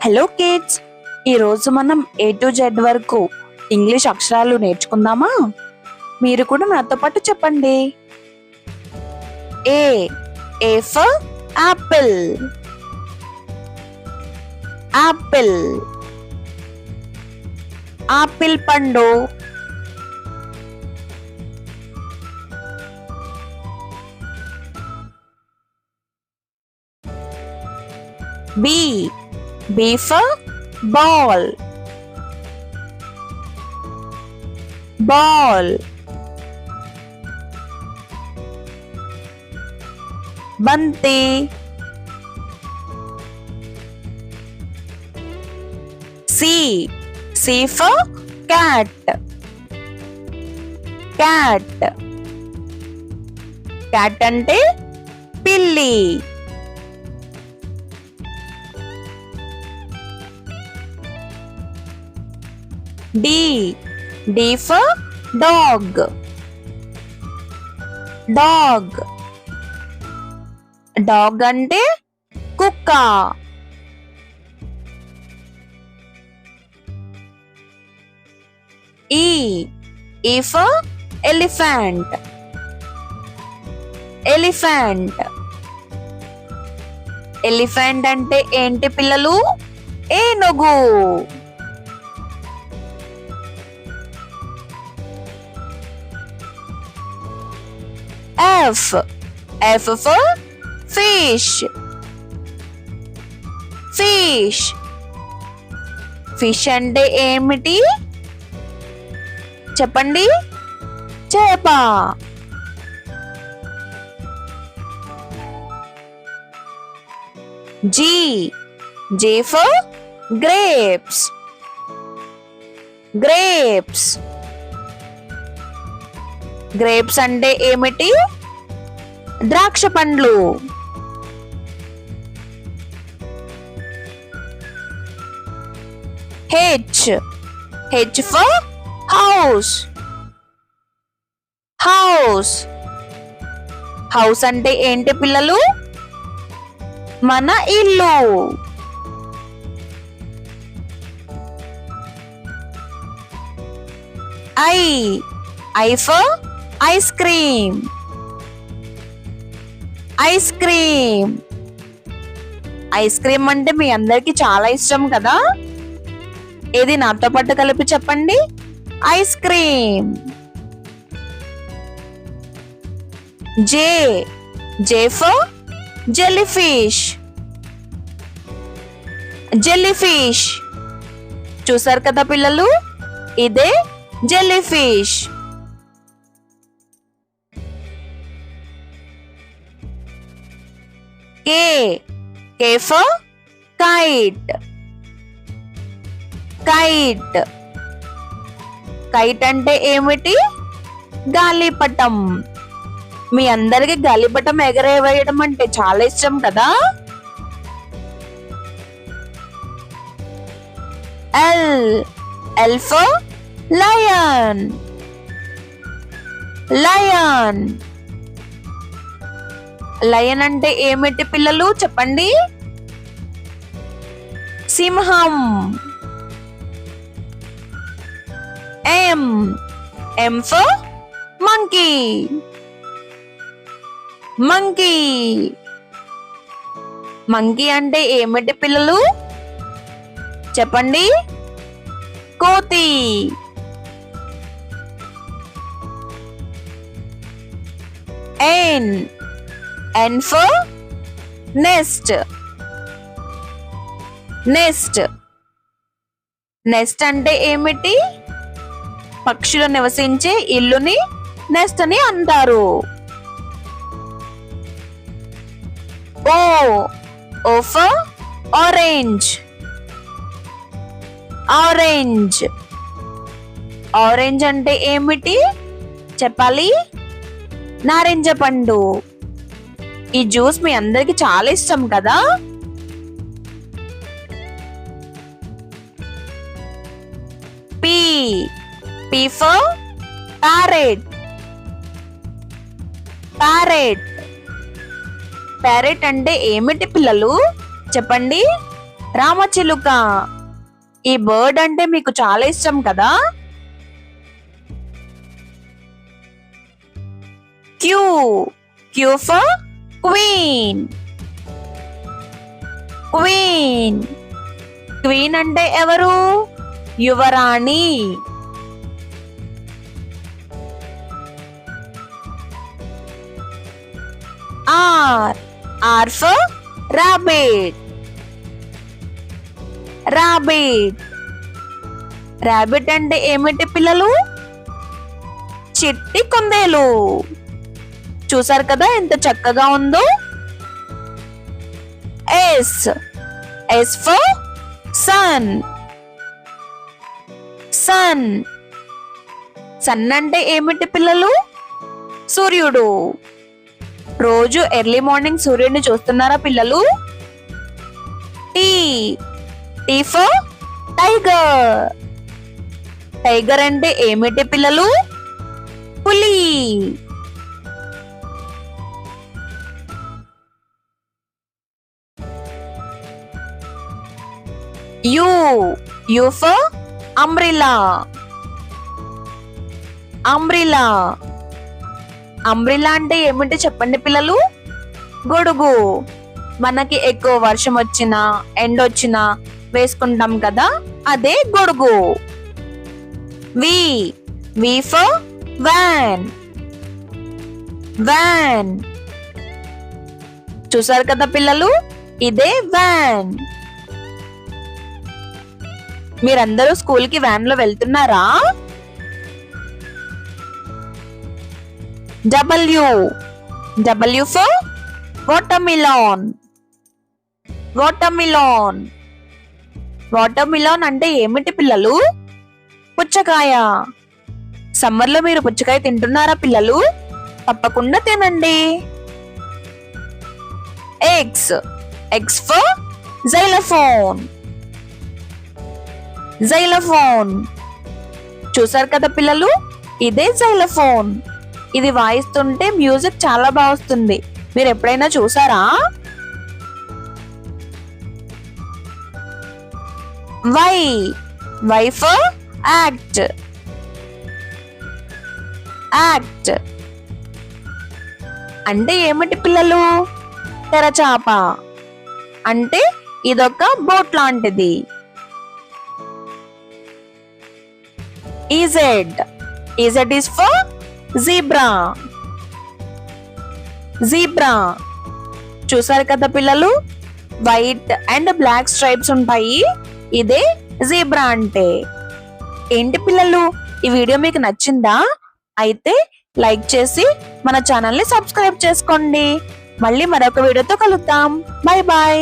Hello kids, ఈరోజు మనం A to Z వరకు ఇంగ్లీష్ అక్షరాలు నేర్చుకుందామా? మీరు కూడా నాతో పాటు చెప్పండి. A for Apple, Apple. Apple పండు. B for ball, ball. Banti. C for cat, cat. Cat ante pilli. D for dog, dog. Dog ante కుక్క. E for elephant, elephant. Elephant ante ఏంటి పిల్లలు? ఏనుగు. F for fish, fish. Fish అంటే ఏమిటి చెప్పండి? చేప. G for grapes, grapes. Grapes అంటే ఏమిటి? ద్రాక్ష పండ్లు. H for house, house. House అంటే ఏంటి పిల్లలు? మన ఇల్లు. I for ice cream, ice cream. Ice cream అంటే మీ అందరికి చాలా ఇష్టం కదా? ఏది నాతో పాటు కలిపి చెప్పండి? Ice cream. J for jellyfish, jellyfish. చూసారు కదా పిల్లలు, ఇదే jellyfish. K for kite, kite. Kite అంటే ఏమిటి? గాలిపటం. మీ అందరికి గాలిపటం ఎగరేవేయడం అంటే చాలా ఇష్టం కదా? L for lion, lion. Lion అంటే ఏమిటి పిల్లలు చెప్పండి? సింహం. M for monkey, monkey. Monkey అంటే ఏమిటి పిల్లలు చెప్పండి? కోతి. N for nest, nest. Nest అంటే ఏమిటి? పక్షులు నివసించే ఇల్లుని నెస్ట్ అని అంటారు. O for orange, orange. Orange అంటే ఏమిటి చెప్పాలి? నారింజ పండు. ఈ జ్యూస్ మీ అందరికి చాలా ఇష్టం కదా? P for parrot, parrot. Parrot అంటే ఏమిటి పిల్లలు చెప్పండి? రామచిలుక. ఈ బర్డ్ అంటే మీకు చాలా ఇష్టం కదా. Q. Q for queen. Queen. Queen అంటే ఎవరు? యువరాణి. R. R for rabbit. Rabbit. Rabbit అంటే ఏమిటి పిల్లలు? చిట్టి కుందేలు. చూసారు కదా ఎంత చక్కగా ఉందో. S. S for sun. Sun. Sun అంటే ఏమిటి పిల్లలు? సూర్యుడు. రోజు ఎర్లీ మార్నింగ్ సూర్యుడిని చూస్తున్నారా పిల్లలు? T. T for tiger. Tiger అంటే ఏమిటి పిల్లలు? పులి. U. U for umbrella. Umbrella. Umbrella అంటే ఏమిటి చెప్పండి పిల్లలు? గొడుగు. మనకి ఎక్కువ వర్షం వచ్చినా ఎండ వచ్చినా వేసుకుంటాం కదా, అదే గొడుగు. వి. వి ఫర్ వ్యాన్. వ్యాన్. చూసారు కదా పిల్లలు, ఇదే వ్యాన్. మీరందరూ స్కూల్ కి వ్యాన్ లో వెళ్తున్నారా? W. W for watermelon. Watermelon. Watermelon అంటే ఏమిటి పిల్లలు? పుచ్చకాయ. సమ్మర్ లో మీరు పుచ్చకాయ తింటున్నారా పిల్లలు? తప్పకుండా తినండి. Eggs. Eggs for xylophone. Xylophone. చూసారు కదా పిల్లలు, ఇదే జైలోఫోన్. ఇది వాయిస్తుంటే మ్యూజిక్ చాలా బాగా వస్తుంది. మీరు ఎప్పుడైనా చూసారా? Y. Y for yacht. Yacht అంటే ఏమిటి పిల్లలు? తెరచాప. అంటే ఇదొక బోట్ లాంటిది. Z. Z is for zebra. Zebra. చూసారు కదా పిల్లలు, వైట్ అండ్ బ్లాక్ స్ట్రైప్స్ ఉంటాయి. ఇదే జీబ్రా అంటే. ఏంటి పిల్లలు, ఈ వీడియో మీకు నచ్చిందా? అయితే లైక్ చేసి మన ఛానల్ ని సబ్స్క్రైబ్ చేసుకోండి. మళ్ళీ మరొక వీడియోతో కలుద్దాం. Bye bye.